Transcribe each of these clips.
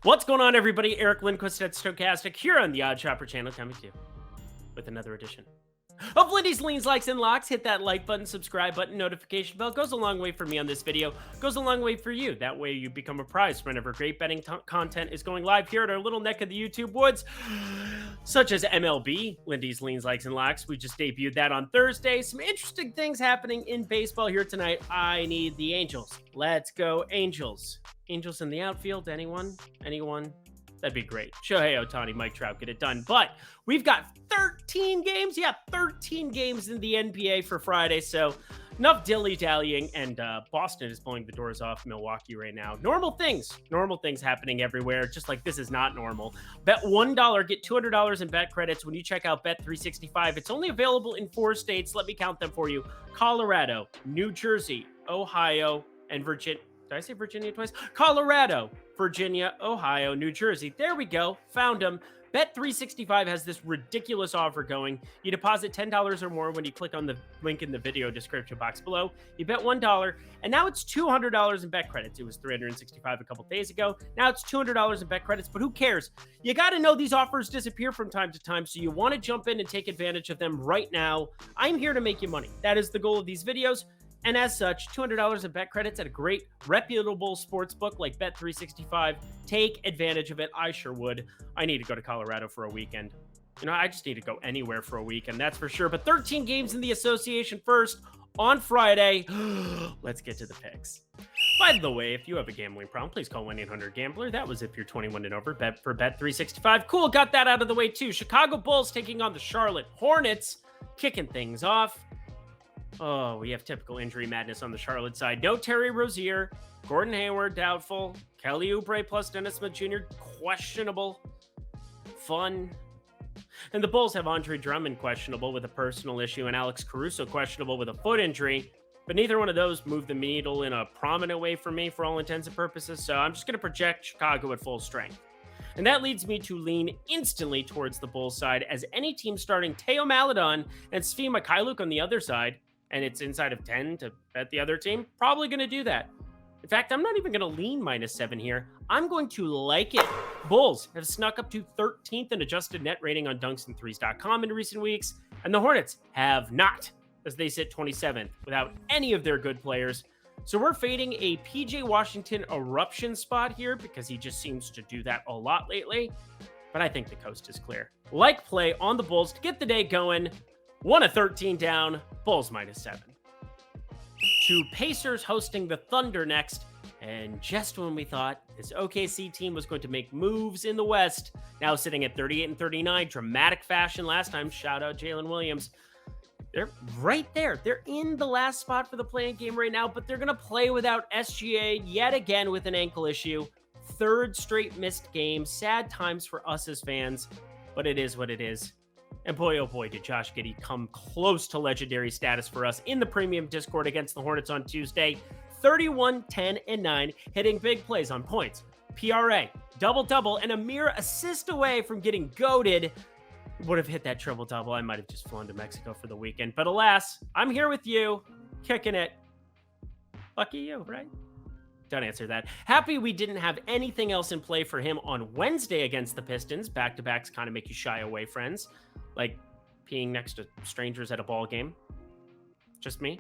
What's going on, everybody? Eric Lindquist at Stochastic here on the Odd Shopper channel, coming to you with another edition of Lindy's Leans, Likes, and Locks. Hit that like button, subscribe button, notification bell. Goes a long way for me on this video. Goes a long way for you. That way you become a prize whenever great betting content is going live here at our little neck of the YouTube woods, such as MLB, Lindy's Leans, Likes, and Locks. We just debuted that on Thursday. Some interesting things happening in baseball here tonight. I need the Angels. Let's go, Angels. Angels in the outfield. Anyone? That'd be great. Shohei Ohtani, Mike Trout, get it done. But we've got 13 games. Yeah, 13 games in the NBA for Friday. So enough dilly-dallying. And Boston is blowing the doors off Milwaukee right now. Normal things happening everywhere. Just like this is not normal. Bet $1, get $200 in bet credits when you check out Bet365. It's only available in 4 states. Let me count them for you. Colorado, New Jersey, Ohio, and Virginia. Did I say Virginia twice? Colorado, Virginia, Ohio, New Jersey. There we go. Found them. Bet365 has this ridiculous offer going. You deposit $10 or more when you click on the link in the video description box below. You bet $1, and now it's $200 in bet credits. It was $365 a couple days ago. Now it's $200 in bet credits, but who cares? You got to know these offers disappear from time to time, so you want to jump in and take advantage of them right now. I'm here to make you money. That is the goal of these videos. And as such, $200 in bet credits at a great, reputable sports book like Bet365. Take advantage of it. I sure would. I need to go to Colorado for a weekend. You know, I just need to go anywhere for a weekend, that's for sure. But 13 games in the association first on Friday. Let's get to the picks. By the way, if you have a gambling problem, please call 1-800-GAMBLER. That was if you're 21 and over. Bet for Bet365. Cool, got that out of the way too. Chicago Bulls taking on the Charlotte Hornets. Kicking things off. Oh, we have typical injury madness on the Charlotte side. No Terry Rozier. Gordon Hayward, doubtful. Kelly Oubre plus Dennis Smith Jr., questionable. Fun. And the Bulls have Andre Drummond questionable with a personal issue and Alex Caruso questionable with a foot injury. But neither one of those moved the needle in a prominent way for me for all intents and purposes. So I'm just going to project Chicago at full strength. And that leads me to lean instantly towards the Bulls side, as any team starting Teo Maledon and Svi Mykhailiuk on the other side, and it's inside of 10 to bet the other team, probably going to do that. In fact, I'm not even going to lean -7 here. I'm going to like it. Bulls have snuck up to 13th in adjusted net rating on dunksandthrees.com in recent weeks, and the Hornets have not, as they sit 27th without any of their good players. So we're fading a PJ Washington eruption spot here because he just seems to do that a lot lately. But I think the coast is clear. Like play on the Bulls to get the day going. 1 of 13 down, Bulls -7. To Pacers hosting the Thunder next. And just when we thought this OKC team was going to make moves in the West, now sitting at 38 and 39, dramatic fashion last time. Shout out Jalen Williams. They're right there. They're in the last spot for the play-in game right now, but they're going to play without SGA yet again with an ankle issue. 3rd straight missed game. Sad times for us as fans, but it is what it is. And boy, oh boy, did Josh Giddey come close to legendary status for us in the premium Discord against the Hornets on Tuesday. 31, 10, and 9, hitting big plays on points, PRA, double-double, and a mere assist away from getting goated. Would have hit that triple-double. I might have just flown to Mexico for the weekend. But alas, I'm here with you, kicking it. Lucky you, right? Don't answer that. Happy we didn't have anything else in play for him on Wednesday against the Pistons. Back-to-backs kind of make you shy away, friends. Like peeing next to strangers at a ball game. Just me.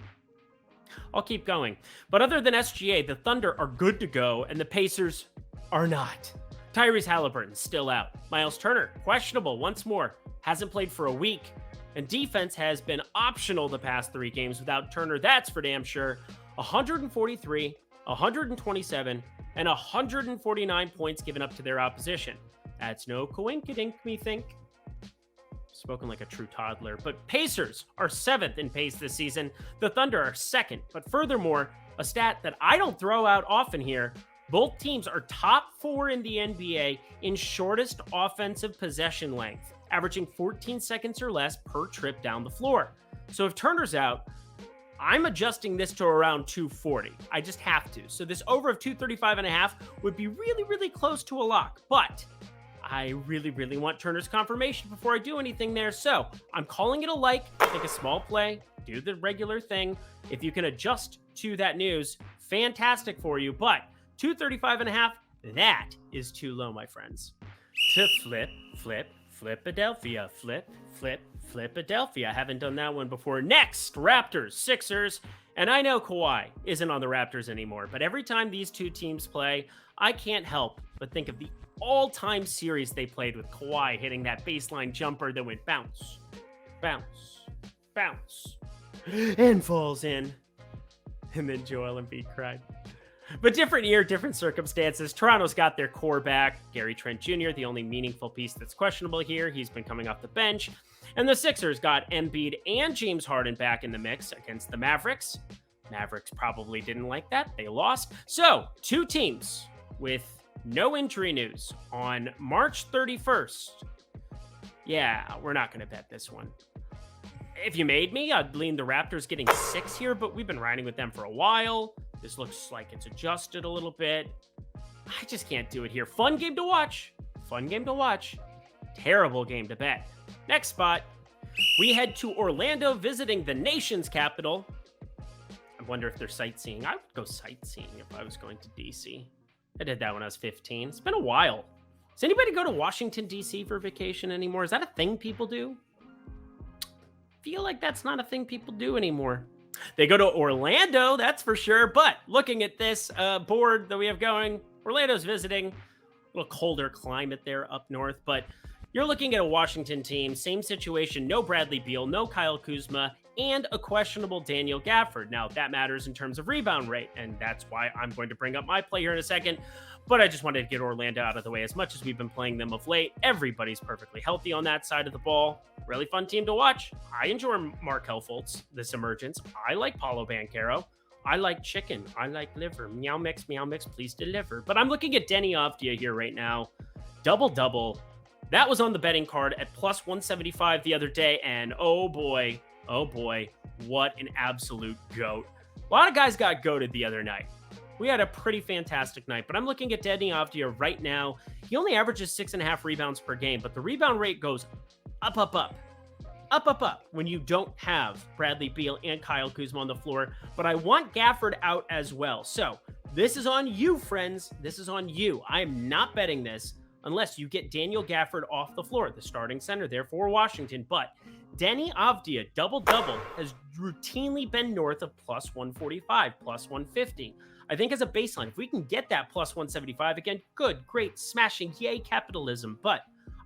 I'll keep going. But other than SGA, the Thunder are good to go, and the Pacers are not. Tyrese Halliburton still out. Miles Turner, questionable once more. Hasn't played for a week. And defense has been optional the past 3 games without Turner. That's for damn sure. 143, 127, and 149 points given up to their opposition. That's no coinkydink, me think. Spoken like a true toddler. But Pacers are 7th in pace this season. The Thunder are 2nd. But furthermore, a stat that I don't throw out often here, both teams are top 4 in the NBA in shortest offensive possession length, averaging 14 seconds or less per trip down the floor. So if Turner's out, I'm adjusting this to around 240. I just have to. So this over of 235.5 would be really, really close to a lock. But I really, really want Turner's confirmation before I do anything there. So I'm calling it a like, take a small play, do the regular thing. If you can adjust to that news, fantastic for you. But 235.5 That is too low, my friends. To Philadelphia. Philadelphia. I haven't done that one before. Next, Raptors, Sixers. And I know Kawhi isn't on the Raptors anymore, but every time these two teams play, I can't help but think of the all-time series they played with Kawhi hitting that baseline jumper that went bounce, bounce, bounce, and falls in. And then Joel Embiid cried. But different year, different circumstances. Toronto's got their core back. Gary Trent Jr., the only meaningful piece that's questionable here. He's been coming off the bench. And the Sixers got Embiid and James Harden back in the mix against the Mavericks. Mavericks probably didn't like that. They lost. So, two teams with no injury news on March 31st. Yeah, we're not going to bet this one. If you made me, I'd lean the Raptors getting 6 here, but we've been riding with them for a while. This looks like it's adjusted a little bit. I just can't do it here. Fun game to watch. Fun game to watch. Terrible game to bet. Next spot, we head to Orlando visiting the nation's capital. I wonder if they're sightseeing. I would go sightseeing if I was going to DC. I did that when I was 15. It's been a while. Does anybody go to Washington, DC for vacation anymore? Is that a thing people do? I feel like that's not a thing people do anymore. They go to Orlando, that's for sure. But looking at this board that we have going, Orlando's visiting. A little colder climate there up north, but you're looking at a Washington team, same situation, no Bradley Beal, no Kyle Kuzma, and a questionable Daniel Gafford. Now, that matters in terms of rebound rate, and that's why I'm going to bring up my play here in a second. But I just wanted to get Orlando out of the way. As much as we've been playing them of late, everybody's perfectly healthy on that side of the ball. Really fun team to watch. I enjoy Markelle Fultz, this emergence. I like Paolo Banchero. I like chicken. I like liver. Meow mix, please deliver. But I'm looking at Denny Avdia here right now. Double-double. That was on the betting card at plus 175 the other day, and oh boy, what an absolute goat. A lot of guys got goated the other night. We had a pretty fantastic night, but I'm looking at Denny Avdia right now. He only averages 6.5 rebounds per game, but the rebound rate goes up when you don't have Bradley Beal and Kyle Kuzma on the floor. But I want Gafford out as well. So this is on you, friends. This is on you. I am not betting this unless you get Daniel Gafford off the floor, the starting center there for Washington. But Denny Avdia, double-double, has routinely been north of plus 145, plus 150. I think as a baseline, if we can get that plus 175 again, good, great, smashing, yay, capitalism. But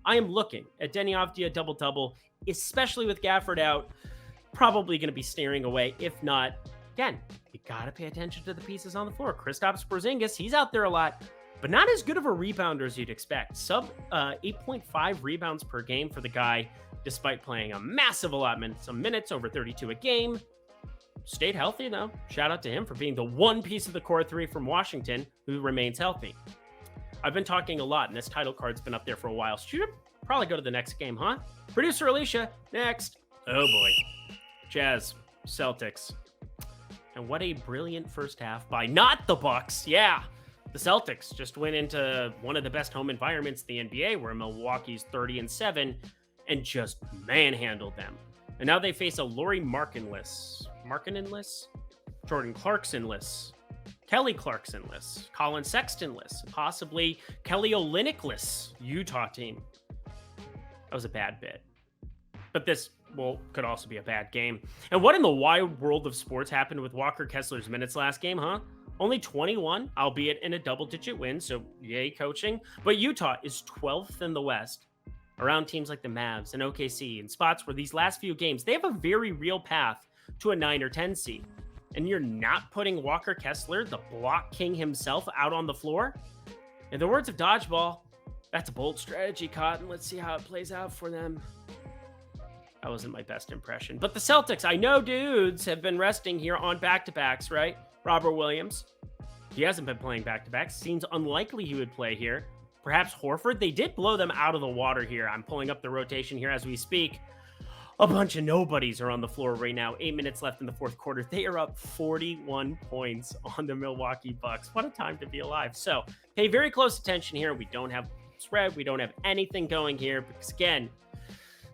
I am looking at Denny Avdia double-double, especially with Gafford out, probably going to be staring away. If not, again, you got to pay attention to the pieces on the floor. Kristaps Porzingis, he's out there a lot, but not as good of a rebounder as you'd expect. Sub 8.5 rebounds per game for the guy, despite playing a massive allotment, some minutes, over 32 a game. Stayed healthy, though. Shout out to him for being the one piece of the core three from Washington who remains healthy. I've been talking a lot, and this title card's been up there for a while. So you should probably go to the next game, huh? Producer Alicia, next. Oh, boy. Jazz, Celtics. And what a brilliant first half by not the Bucks. Yeah. The Celtics just went into one of the best home environments in the NBA, where Milwaukee's 30-7, and just manhandled them. And now they face a Lauri Markkanen-less, Jordan Clarkson-less, Kelly Clarkson-less, Colin Sexton-less, possibly Kelly Olynyk-less Utah team. That was a bad bit. But this, could also be a bad game. And what in the wide world of sports happened with Walker Kessler's minutes last game, huh? Only 21, albeit in a double-digit win, so yay coaching. But Utah is 12th in the West, around teams like the Mavs and OKC, in spots where these last few games, they have a very real path to a 9 or 10 seed. And you're not putting Walker Kessler, the block king himself, out on the floor? In the words of Dodgeball, that's a bold strategy, Cotton. Let's see how it plays out for them. That wasn't my best impression. But the Celtics, I know dudes have been resting here on back-to-backs, right? Robert Williams, he hasn't been playing back-to-backs. Seems unlikely he would play here. Perhaps Horford. They did blow them out of the water here. I'm pulling up the rotation here as we speak. A bunch of nobodies are on the floor right now. 8 minutes left in the fourth quarter. They are up 41 points on the Milwaukee Bucks. What a time to be alive. So pay very close attention here. We don't have spread. We don't have anything going here because, again,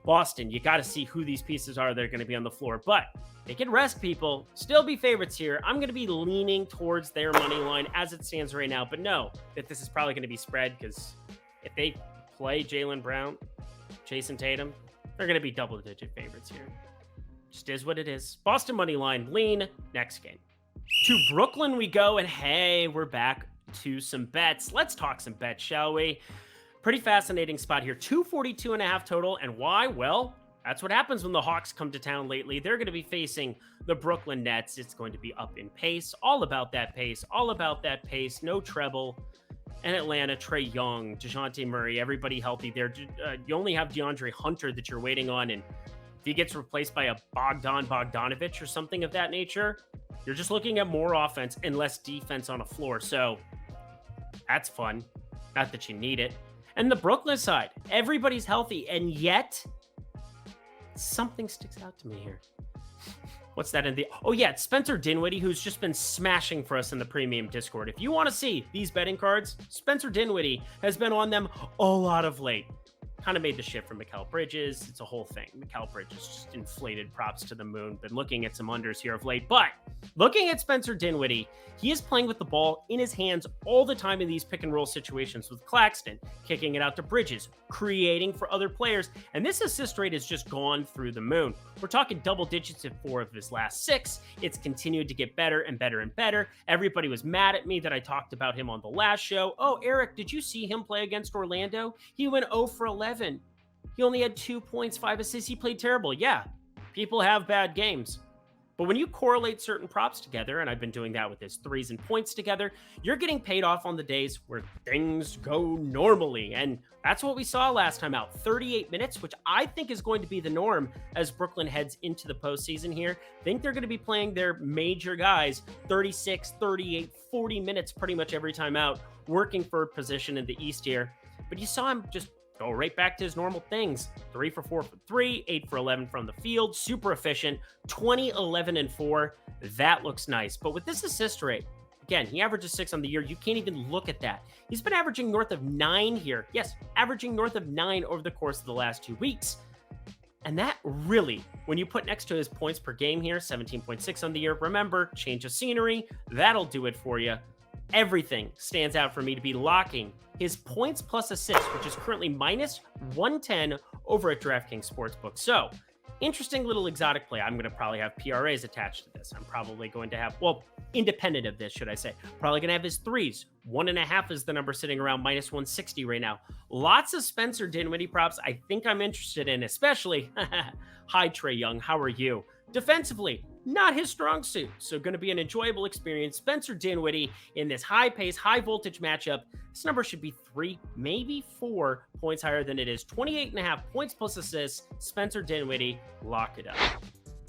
Boston, you got to see who these pieces are that are going to be on the floor. But they can rest people, still be favorites here. I'm going to be leaning towards their money line as it stands right now. But know that this is probably going to be spread because if they play Jaylen Brown, Jason Tatum, they're going to be double-digit favorites here. Just is what it is. Boston money line, lean, next game. To Brooklyn we go, and hey, we're back to some bets. Let's talk some bets, shall we? Pretty fascinating spot here. 242.5 total. And why? Well, that's what happens when the Hawks come to town lately. They're going to be facing the Brooklyn Nets. It's going to be up in pace. All about that pace. All about that pace. No treble. And Atlanta, Trae Young, DeJounte Murray, everybody healthy there. You only have DeAndre Hunter that you're waiting on. And if he gets replaced by a Bogdanovich or something of that nature, you're just looking at more offense and less defense on a floor. So that's fun. Not that you need it. And the Brooklyn side, everybody's healthy, and yet something sticks out to me here. What's that in the... Oh, yeah, it's Spencer Dinwiddie, who's just been smashing for us in the premium Discord. If you want to see these betting cards, Spencer Dinwiddie has been on them a lot of late. Kind of made the shift from Mikal Bridges. It's a whole thing. Mikal Bridges just inflated props to the moon. Been looking at some unders here of late. But looking at Spencer Dinwiddie, he is playing with the ball in his hands all the time in these pick and roll situations with Claxton, kicking it out to Bridges, creating for other players. And this assist rate has just gone through the moon. We're talking double digits in 4 of his last 6. It's continued to get better and better and better. Everybody was mad at me that I talked about him on the last show. Oh, Eric, did you see him play against Orlando? He went 0 for 11. He only had 2 points, 5 assists. He played terrible. Yeah, people have bad games. But when you correlate certain props together, and I've been doing that with his threes and points together, you're getting paid off on the days where things go normally. And that's what we saw last time out. 38 minutes, which I think is going to be the norm as Brooklyn heads into the postseason here. I think they're going to be playing their major guys 36, 38, 40 minutes pretty much every time out, working for a position in the East here. But you saw him just go right back to his normal things. 3 for 4 from 3, 8 for 11 from the field. Super efficient. 20, 11, and 4. That looks nice. But with this assist rate, again, he averages 6 on the year. You can't even look at that. He's been averaging north of 9 here. Yes, averaging north of 9 over the course of the last 2 weeks. And that really, when you put next to his points per game here, 17.6 on the year, remember, change of scenery, that'll do it for you. Everything stands out for me to be locking his points plus assists, which is currently minus 110 over at DraftKings Sportsbook. So, interesting little exotic play. I'm going to probably have PRAs attached to this. I'm probably going to have, well, independent of this, should I say. Probably going to have his threes. 1.5 is the number sitting around minus 160 right now. Lots of Spencer Dinwiddie props I think I'm interested in, especially, hi, Trae Young, how are you? Defensively, not his strong suit, so going to be an enjoyable experience. Spencer Dinwiddie in this high-pace, high-voltage matchup. This number should be 3, maybe 4 points higher than it is. 28.5 points plus assists. Spencer Dinwiddie, lock it up.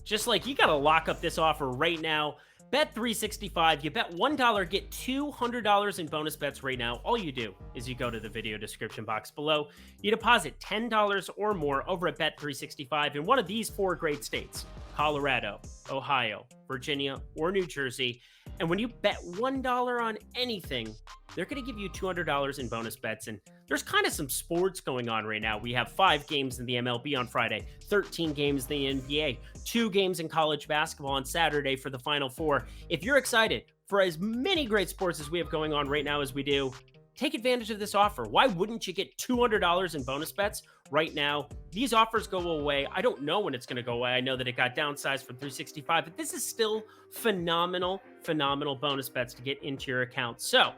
Just like you got to lock up this offer right now. Bet $365. You bet $1, get $200 in bonus bets right now. All you do is you go to the video description box below. You deposit $10 or more over at Bet 365 in one of these 4 great states: Colorado, Ohio, Virginia, or New Jersey. And when you bet $1 on anything, they're going to give you $200 in bonus bets. And there's kind of some sports going on right now. We have 5 games in the MLB on Friday, 13 games in the NBA, 2 games in college basketball on Saturday for the Final Four. If you're excited for as many great sports as we have going on right now as we do, take advantage of this offer. Why wouldn't you get $200 in bonus bets right now? These offers go away. I don't know when it's going to go away. I know that it got downsized from 365, but this is still phenomenal bonus bets to get into your account. So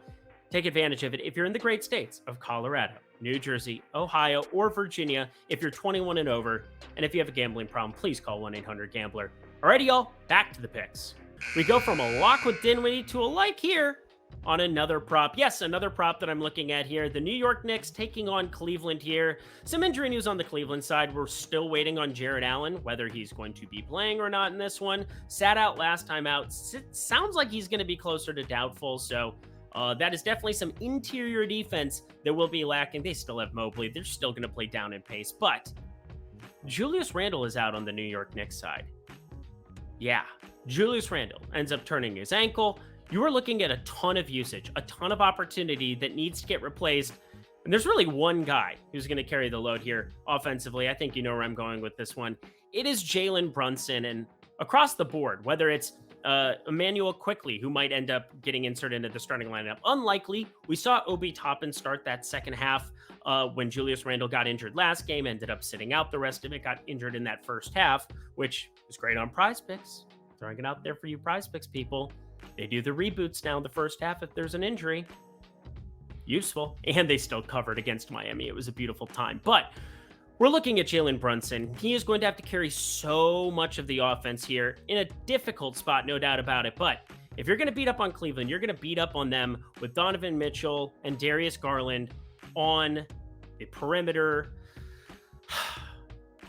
take advantage of it if you're in the great states of Colorado, New Jersey, Ohio, or Virginia, if you're 21 and over. And if you have a gambling problem, please call 1-800-GAMBLER. Alrighty, y'all, back to the picks. We go from a lock with Dinwiddie to a like here on another prop. Yes, another prop that I'm looking at here. The New York Knicks taking on Cleveland here. Some injury news on the Cleveland side. We're still waiting on Jarrett Allen, whether he's going to be playing or not in this one. Sat out last time out. Sounds like he's going to be closer to doubtful, so that is definitely some interior defense that will be lacking. They still have Mobley. They're still going to play down in pace, but Julius Randle is out on the New York Knicks side. Yeah, Julius Randle ends up turning his ankle. You are looking at a ton of usage, a ton of opportunity that needs to get replaced. And there's really one guy who's going to carry the load here offensively. I think you know where I'm going with this one. It is Jalen Brunson. And across the board, whether it's Emmanuel Quickly, who might end up getting inserted into the starting lineup. Unlikely. We saw Obi Toppin start that second half when Julius Randle got injured last game, ended up sitting out the rest of it, got injured in that first half, which is great on Prize Picks. Throwing it out there for you Prize Picks people. They do the reboots now in the first half if there's an injury. Useful. And they still covered against Miami. It was a beautiful time. But we're looking at Jalen Brunson. He is going to have to carry so much of the offense here in a difficult spot, no doubt about it. But if you're going to beat up on Cleveland, you're going to beat up on them with Donovan Mitchell and Darius Garland on the perimeter.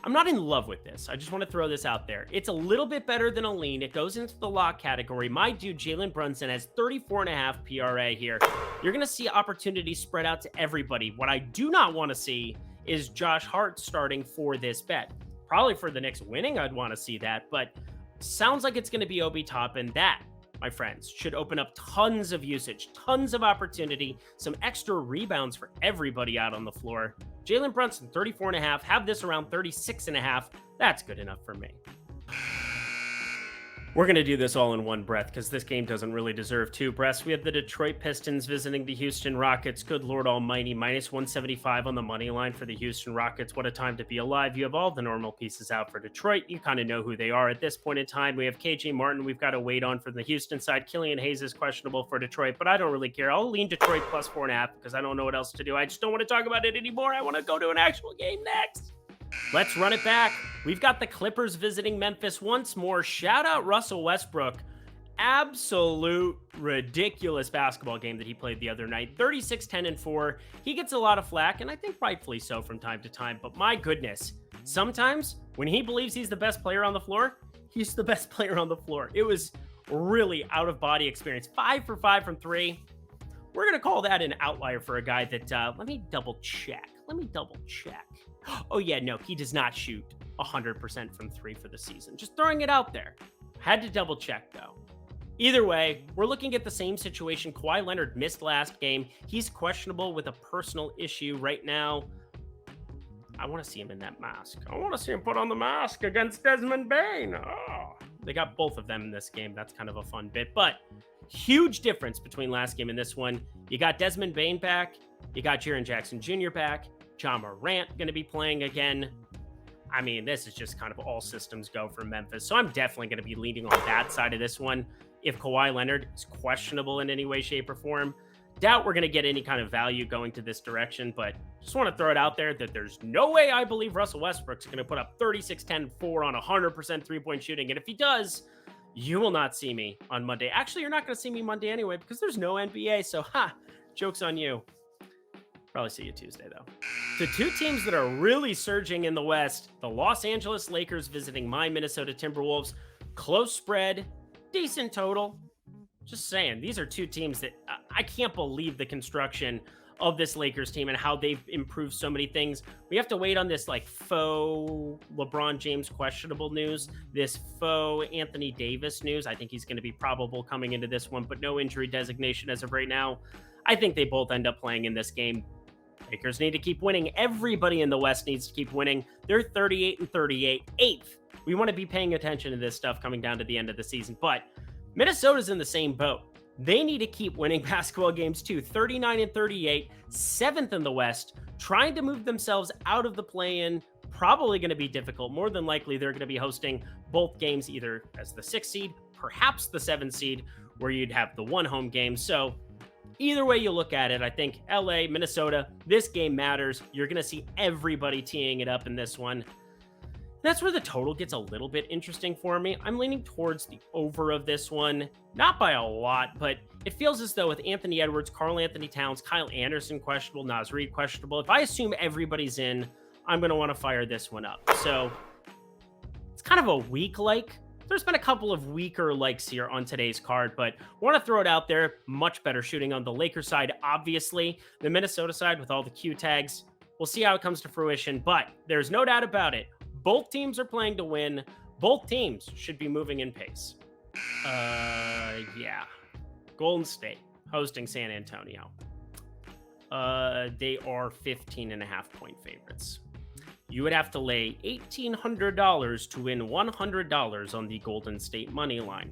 I'm not in love with this. I just want to throw this out there. It's a little bit better than a lean. It goes into the lock category. My dude, Jalen Brunson, has 34.5 PRA here. You're going to see opportunities spread out to everybody. What I do not want to see is Josh Hart starting for this bet. Probably for the Knicks winning, I'd want to see that, but sounds like it's going to be Obi Toppin. That, my friends, should open up tons of usage, tons of opportunity, some extra rebounds for everybody out on the floor. Jalen Brunson, 34.5, have this around 36.5. That's good enough for me. We're going to do this all in one breath because this game doesn't really deserve two breaths. We have the Detroit Pistons visiting the Houston Rockets. Good Lord Almighty, minus 175 on the money line for the Houston Rockets. What a time to be alive. You have all the normal pieces out for Detroit. You kind of know who they are at this point in time. We have KJ Martin we've got to wait on from the Houston side. Killian Hayes is questionable for Detroit, but I don't really care. I'll lean Detroit plus 4.5 because I don't know what else to do. I just don't want to talk about it anymore. I want to go to an actual game next. Let's run it back. We've got the Clippers visiting Memphis once more. Shout out Russell Westbrook. Absolute ridiculous basketball game that he played the other night. 36, 10, and 4. He gets a lot of flack, and I think rightfully so from time to time. But my goodness, sometimes when he believes he's the best player on the floor, he's the best player on the floor. It was really out-of-body experience. 5 for 5 from 3. We're going to call that an outlier for a guy that, let me double check. Oh yeah, no, he does not shoot 100% from 3 for the season. Just throwing it out there. Had to double check though. Either way, we're looking at the same situation. Kawhi Leonard missed last game. He's questionable with a personal issue right now. I want to see him in that mask. I want to see him put on the mask against Desmond Bane. Oh, they got both of them in this game. That's kind of a fun bit, but huge difference between last game and this one. You got Desmond Bane back. You got Jaren Jackson Jr. back. John Morant going to be playing again. I mean, this is just kind of all systems go for Memphis. So I'm definitely going to be leaning on that side of this one. If Kawhi Leonard is questionable in any way, shape, or form, doubt we're going to get any kind of value going to this direction. But just want to throw it out there that there's no way I believe Russell Westbrook's going to put up 36, 10, 4 on 100% three-point shooting. And if he does, you will not see me on Monday. Actually, you're not going to see me Monday anyway because there's no NBA. So, joke's on you. Probably see you Tuesday, though. The two teams that are really surging in the West, the Los Angeles Lakers visiting my Minnesota Timberwolves. Close spread, decent total. Just saying, these are two teams that I can't believe the construction of this Lakers team and how they've improved so many things. We have to wait on this like faux LeBron James questionable news, this faux Anthony Davis news. I think he's going to be probable coming into this one, but no injury designation as of right now. I think they both end up playing in this game. Lakers need to keep winning. Everybody in the West needs to keep winning. They're 38 and 38, 8th. We want to be paying attention to this stuff coming down to the end of the season, but Minnesota's in the same boat. They need to keep winning basketball games too. 39 and 38, 7th in the West, trying to move themselves out of the play-in. Probably going to be difficult. More than likely, they're going to be hosting both games either as the 6th seed, perhaps the 7th seed, where you'd have the one home game. So either way you look at it, I think LA, Minnesota, this game matters. You're going to see everybody teeing it up in this one. That's where the total gets a little bit interesting for me. I'm leaning towards the over of this one, not by a lot, but it feels as though with Anthony Edwards, Karl Anthony Towns, Kyle Anderson questionable, Naz Reid questionable, if I assume everybody's in, I'm going to want to fire this one up. So it's kind of a weak like. There's been a couple of weaker likes here on today's card, but want to throw it out there. Much better shooting on the Lakers side, obviously. The Minnesota side with all the Q tags. We'll see how it comes to fruition, but there's no doubt about it. Both teams are playing to win. Both teams should be moving in pace. Yeah. Golden State hosting San Antonio. They are 15.5-point favorites. You would have to lay $1,800 to win $100 on the Golden State money line.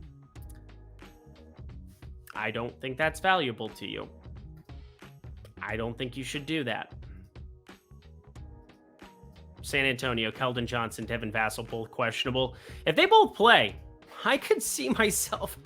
I don't think that's valuable to you. I don't think you should do that. San Antonio, Keldon Johnson, Devin Vassell, both questionable. If they both play, I could see myself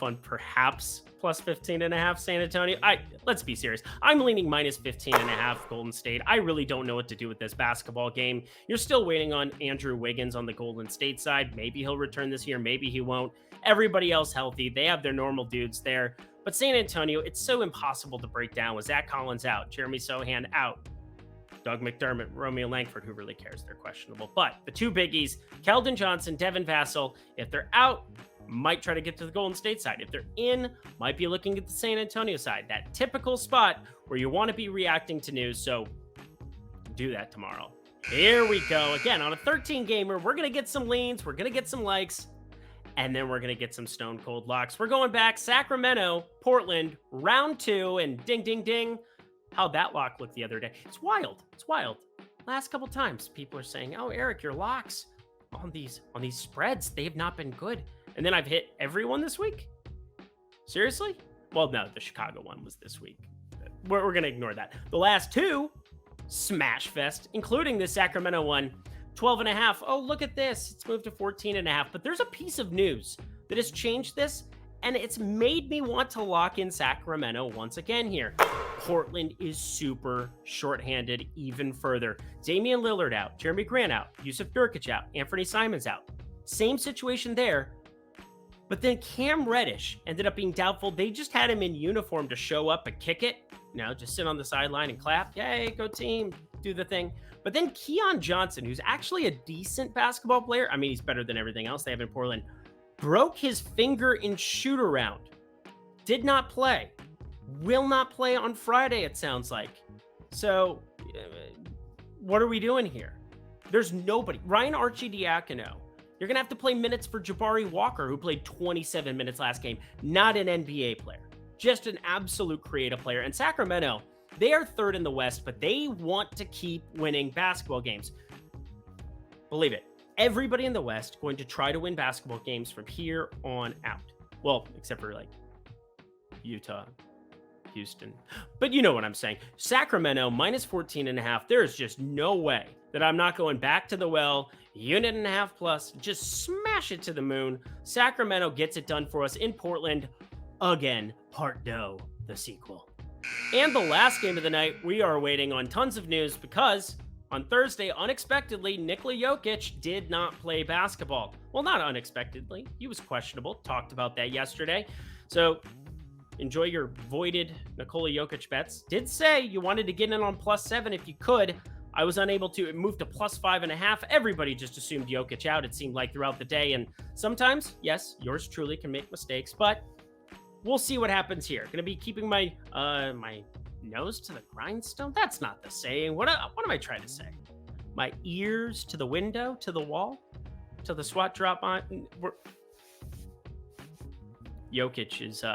on perhaps plus 15.5 San Antonio. Let's be serious. I'm leaning minus 15.5 Golden State. I really don't know what to do with this basketball game. You're still waiting on Andrew Wiggins on the Golden State side. Maybe he'll return this year. Maybe he won't. Everybody else healthy. They have their normal dudes there. But San Antonio, it's so impossible to break down with Zach Collins out, Jeremy Sohan out, Doug McDermott, Romeo Langford, who really cares? They're questionable. But the two biggies, Keldon Johnson, Devin Vassell, if they're out, might try to get to the Golden State side. If they're in, might be looking at the San Antonio side. That typical spot where you want to be reacting to news. So do that tomorrow. Here we go. Again, on a 13-gamer, we're going to get some leans. We're going to get some likes. And then we're going to get some stone cold locks. We're going back Sacramento, Portland, round 2, and ding, ding, ding. How'd that lock look the other day? It's wild. It's wild. Last couple times, people are saying, oh, Eric, your locks on these spreads, they've not been good. And then I've hit everyone this week? Seriously? Well, no, the Chicago one was this week. We're going to ignore that. The last two, smash fest, including the Sacramento one, 12.5. Oh, look at this. It's moved to 14.5. But there's a piece of news that has changed this, and it's made me want to lock in Sacramento once again here. Portland is super shorthanded even further. Damian Lillard out, Jeremy Grant out, Yusuf Nurkic out, Anthony Simons out. Same situation there. But then Cam Reddish ended up being doubtful. They just had him in uniform to show up and kick it. Just sit on the sideline and clap. Yay, go team. Do the thing. But then Keon Johnson, who's actually a decent basketball player, I mean, he's better than everything else they have in Portland, broke his finger in shoot-around. Did not play. Will not play on Friday, it sounds like. So, what are we doing here? There's nobody. Ryan Arcidiacono. You're going to have to play minutes for Jabari Walker, who played 27 minutes last game. Not an NBA player. Just an absolute creative player. And Sacramento, they are third in the West, but they want to keep winning basketball games. Believe it. Everybody in the West going to try to win basketball games from here on out. Well, except for like Utah, Houston. But you know what I'm saying. Sacramento minus 14.5. There's just no way that I'm not going back to the well. Unit and a half plus. Just smash it to the moon. Sacramento gets it done for us in Portland. Again, part dough, the sequel. And the last game of the night, we are waiting on tons of news because on Thursday, unexpectedly, Nikola Jokic did not play basketball. Well, not unexpectedly. He was questionable. Talked about that yesterday. So enjoy your voided Nikola Jokic bets. Did say you wanted to get in on +7 if you could. I was unable to. It moved to +5.5. Everybody just assumed Jokic out, it seemed like, throughout the day. And sometimes, yes, yours truly can make mistakes, but we'll see what happens here. Going to be keeping my my nose to the grindstone? That's not the saying. What am I trying to say? My ears to the window, to the wall, to the SWAT drop on. Jokic is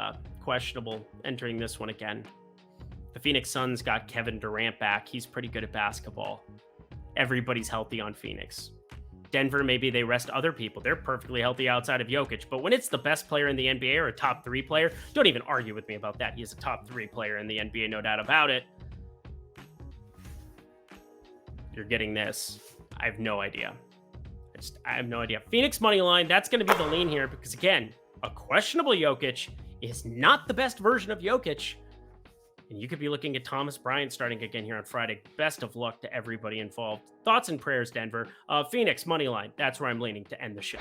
questionable entering this one again. The Phoenix Suns got Kevin Durant back. He's pretty good at basketball. Everybody's healthy on Phoenix. Denver, maybe they rest other people. They're perfectly healthy outside of Jokic. But when it's the best player in the NBA or a top 3 player, don't even argue with me about that. He is a top 3 player in the NBA, no doubt about it. You're getting this. I have no idea. I have no idea. Phoenix money line, that's going to be the lean here because, again, a questionable Jokic is not the best version of Jokic. And you could be looking at Thomas Bryant starting again here on Friday. Best of luck to everybody involved. Thoughts and prayers, Denver. Phoenix, money line. That's where I'm leaning to end the show.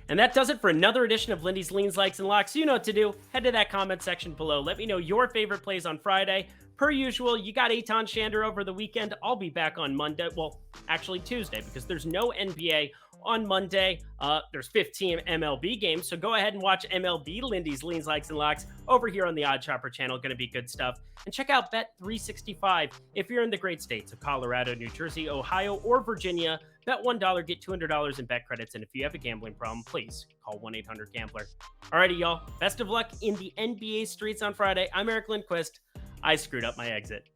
And that does it for another edition of Lindy's Leans, Likes, and Locks. You know what to do. Head to that comment section below. Let me know your favorite plays on Friday. Per usual, you got Eitan Shander over the weekend. I'll be back on Monday. Well, actually Tuesday, because there's no NBA on Monday. There's 15 MLB games, so go ahead and watch MLB Lindy's Leans, Likes, and Locks over here on the Odd Chopper channel. Going to be good stuff. And check out Bet365 if you're in the great states of Colorado, New Jersey, Ohio, or Virginia. Bet $1, get $200 in bet credits. And if you have a gambling problem, please call 1-800-GAMBLER. Alrighty, y'all. Best of luck in the NBA streets on Friday. I'm Eric Lindquist. I screwed up my exit.